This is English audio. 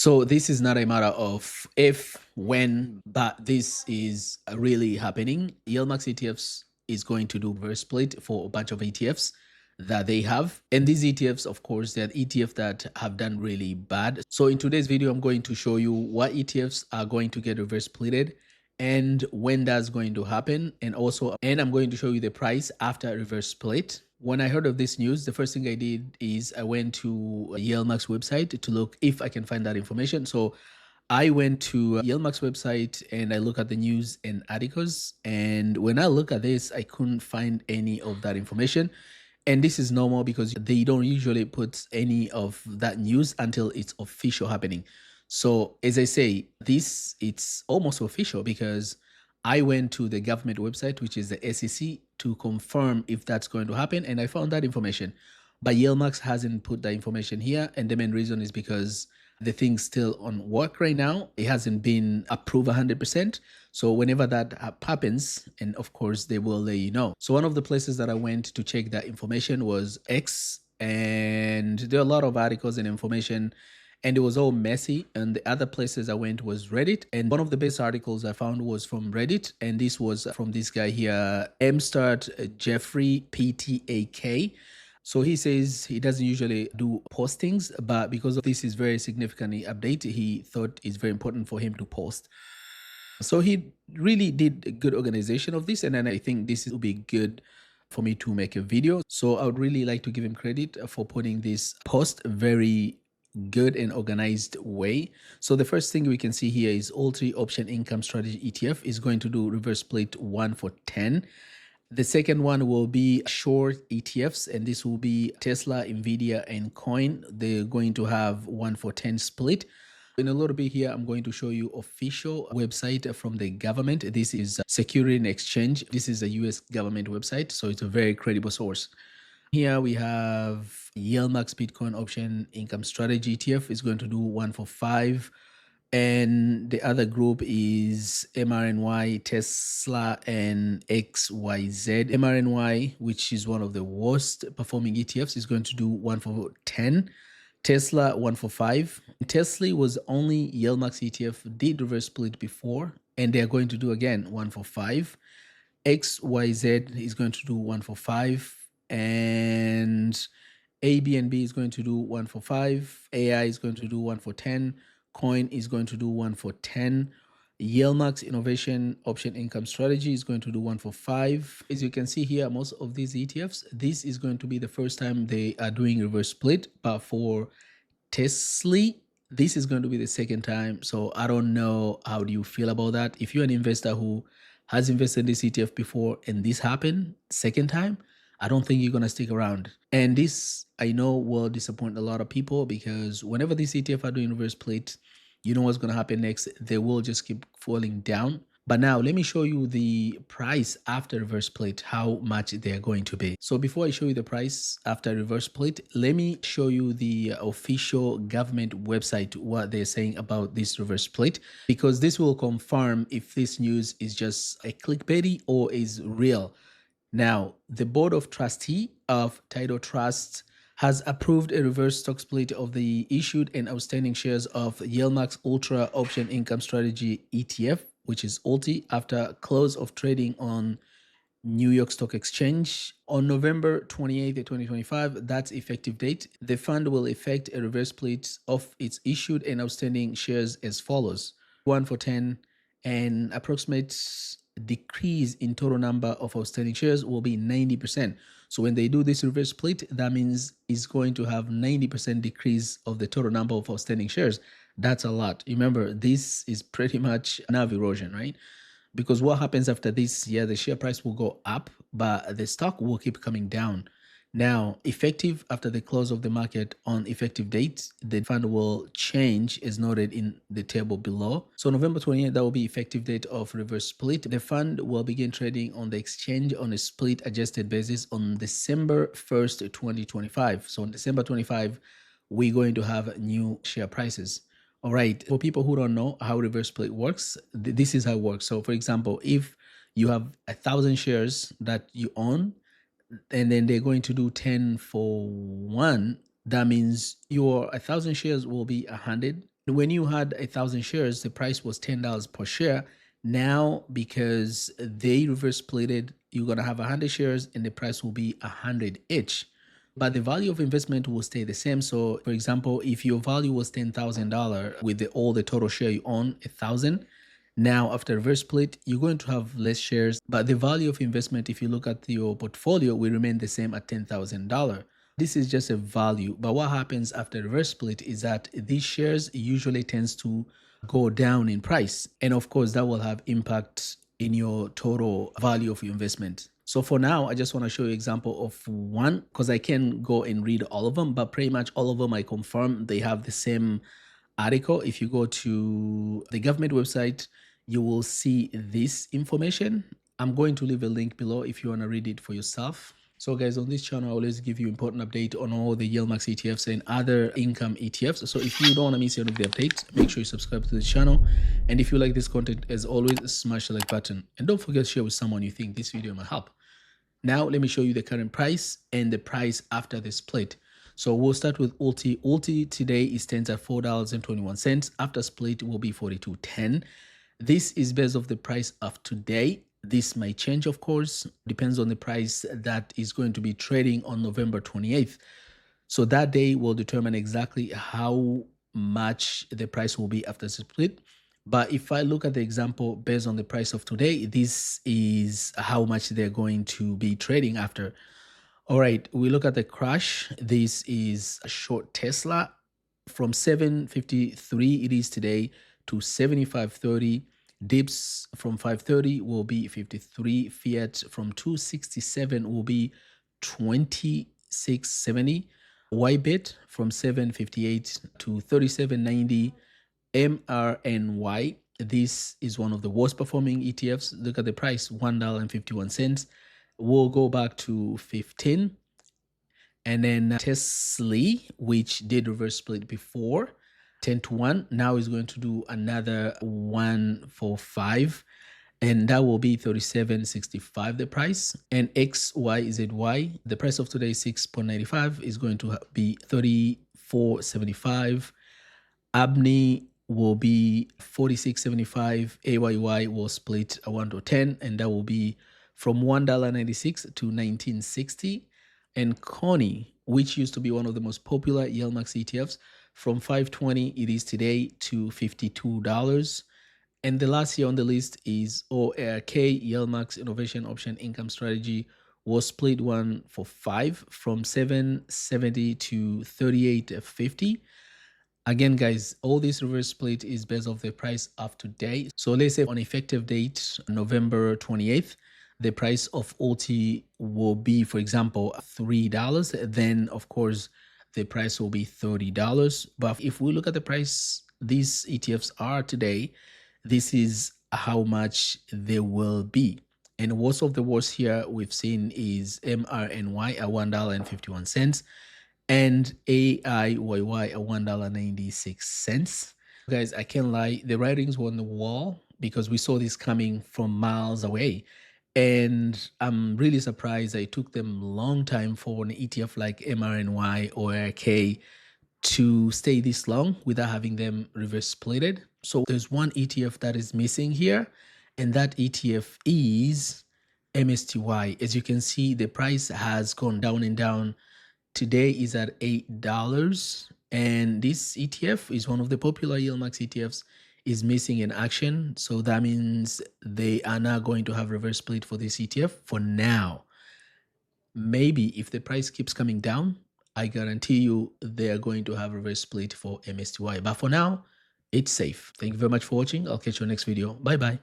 So this is not a matter of if, when, but this is really happening. YieldMax ETFs is going to do reverse split for a bunch of ETFs that they have. And these ETFs, of course, they're ETFs that have done really bad. So in today's video, I'm going to show you what ETFs are going to get reverse splitted and when that's going to happen. And I'm going to show you the price after a reverse split. When I heard of this news, the first thing I did is I went to YieldMax website to look if I can find that information. So I went to YieldMax website and I look at the news and articles. And when I look at this, I couldn't find any of that information. And this is normal because they don't usually put any of that news until it's official happening. So as I say, it's almost official because I went to the government website, which is the SEC, to confirm if that's going to happen. And I found that information. But YieldMax hasn't put that information here. And the main reason is because the thing's still on work right now. It hasn't been approved 100%. So whenever that happens, and of course, they will let you know. So one of the places that I went to check that information was X. And there are a lot of articles and information, and it was all messy. And the other places I went was Reddit. And one of the best articles I found was from Reddit. And this was from this guy here, Jeffrey PTAK. So he says he doesn't usually do postings, but because of this is very significantly updated, he thought it's very important for him to post. So he really did a good organization of this. And then I think this will be good for me to make a video. So I would really like to give him credit for putting this post very good and organized way. So the first thing we can see here is ULTY Option Income Strategy ETF is going to do reverse split 1 for 10. The second one will be short ETFs, and this will be Tesla, Nvidia, and Coin. They're going to have 1 for 10 split. In a little bit here, I'm going to show you official website from the government. This is Security and Exchange. This is a US government website, so it's a very credible source. Here we have YieldMax Bitcoin Option Income Strategy ETF is going to do 1 for 5. And the other group is MRNY, Tesla, and XYZ. MRNY, which is one of the worst performing ETFs, is going to do 1 for 10. Tesla 1 for 5. Tesla was only YieldMax ETF did reverse split before, and they're going to do again 1 for 5. XYZ is going to do 1 for 5, and ABNB is going to do 1 for 5. AI is going to do 1 for 10. Coin is going to do 1 for 10. YieldMax Innovation Option Income Strategy is going to do 1 for 5. As you can see here, most of these ETFs, this is going to be the first time they are doing reverse split. But for Tesla, this is going to be the second time. So I don't know, how do you feel about that? If you're an investor who has invested in this ETF before and this happened second time, I don't think you're going to stick around. And this, I know, will disappoint a lot of people because whenever these ETF are doing reverse split, you know what's going to happen next. They will just keep falling down. But now let me show you the price after reverse split, how much they're going to be. So before I show you the price after reverse split, let me show you the official government website, what they're saying about this reverse split, because this will confirm if this news is just a clickbaity or is real. Now, the Board of Trustees of Tidal Trust has approved a reverse stock split of the issued and outstanding shares of YieldMax Ultra Option Income Strategy ETF, which is ULTY, after close of trading on New York Stock Exchange on November 28, 2025. That's effective date. The fund will effect a reverse split of its issued and outstanding shares as follows: 1 for 10, and approximate decrease in total number of outstanding shares will be 90%. So when they do this reverse split, that means it's going to have 90% decrease of the total number of outstanding shares. That's a lot. Remember, this is pretty much NAV erosion, right? Because what happens after this, yeah, the share price will go up, but the stock will keep coming down. Now, effective after the close of the market on effective date, the fund will change as noted in the table below. So November 28th, that will be effective date of reverse split. The fund will begin trading on the exchange on a split adjusted basis on December 1st, 2025. So on December 25, we're going to have new share prices. All right, for people who don't know how reverse split works, this is how it works. So for example, if you have 1,000 shares that you own, and then they're going to do 10 for 1, that means your 1,000 shares will be 100, When you had 1,000 shares, the price was $10 per share. Now, because they reverse splitted, you're gonna have 100 shares, and the price will be 100 each. But the value of investment will stay the same. So, for example, if your value was $10,000 with all the total share you own, 1,000. Now, after reverse split, you're going to have less shares, but the value of investment, if you look at your portfolio, will remain the same at $10,000. This is just a value, but what happens after reverse split is that these shares usually tends to go down in price, and of course that will have impact in your total value of your investment. So for now, I just want to show you an example of one, because I can go and read all of them, but pretty much all of them I confirm they have the same article. If you go to the government website, you will see this information. I'm going to leave a link below if you want to read it for yourself. So guys, on this channel, I always give you important update on all the YieldMax ETFs and other income ETFs. So if you don't want to miss any of the updates, make sure you subscribe to the channel. And if you like this content, as always, smash the like button. And don't forget to share with someone you think this video might help. Now, let me show you the current price and the price after the split. So we'll start with ULTY. ULTY today stands at $4.21. After split, it will be $42.10. This is based off the price of today. This might change, of course, depends on the price that is going to be trading on November 28th. So that day will determine exactly how much the price will be after the split. But if I look at the example based on the price of today, this is how much they're going to be trading after. All right, we look at the crash. This is a short Tesla from 753 it is today to 75.30. Dips from 530 will be 53. Fiat from 267 will be 2670. YBit from 758 to 3790. MRNY. This is one of the worst performing ETFs. Look at the price, $1.51. We'll go back to 15. And then Tesla, which did reverse split before, 10-1. Now is going to do another 1 for 5. And that will be 37.65 the price. And XYZY, the price of today is 6.95, is going to be 34.75. Abney will be 46.75. AYY will split a 1 to 10, and that will be from $1.96 to 1960. And Connie, which used to be one of the most popular YieldMax ETFs, from 520 it is today to $52. And the last year on the list is ORK YieldMax Innovation Option Income Strategy, was split 1 for 5 from 770 to 38.50. Again, guys, all this reverse split is based off the price of today. So let's say on effective date, November 28th, the price of ULTY will be, for example, $3. Then, of course, the price will be $30. But if we look at the price these ETFs are today, this is how much they will be. And worst of the worst here we've seen is MRNY at $1.51 and AIYY at $1.96. Guys, I can't lie, the writings were on the wall because we saw this coming from miles away. And I'm really surprised it took them a long time for an ETF like MRNY or RK to stay this long without having them reverse splitted. So there's one ETF that is missing here, and that ETF is MSTY. As you can see, the price has gone down and down. Today is at $8, and this ETF is one of the popular YieldMax ETFs, is missing in action. So that means they are not going to have reverse split for this ETF for now. Maybe if the price keeps coming down, I guarantee you they are going to have reverse split for MSTY. But for now, it's safe. Thank you very much for watching. I'll catch you next video. Bye bye.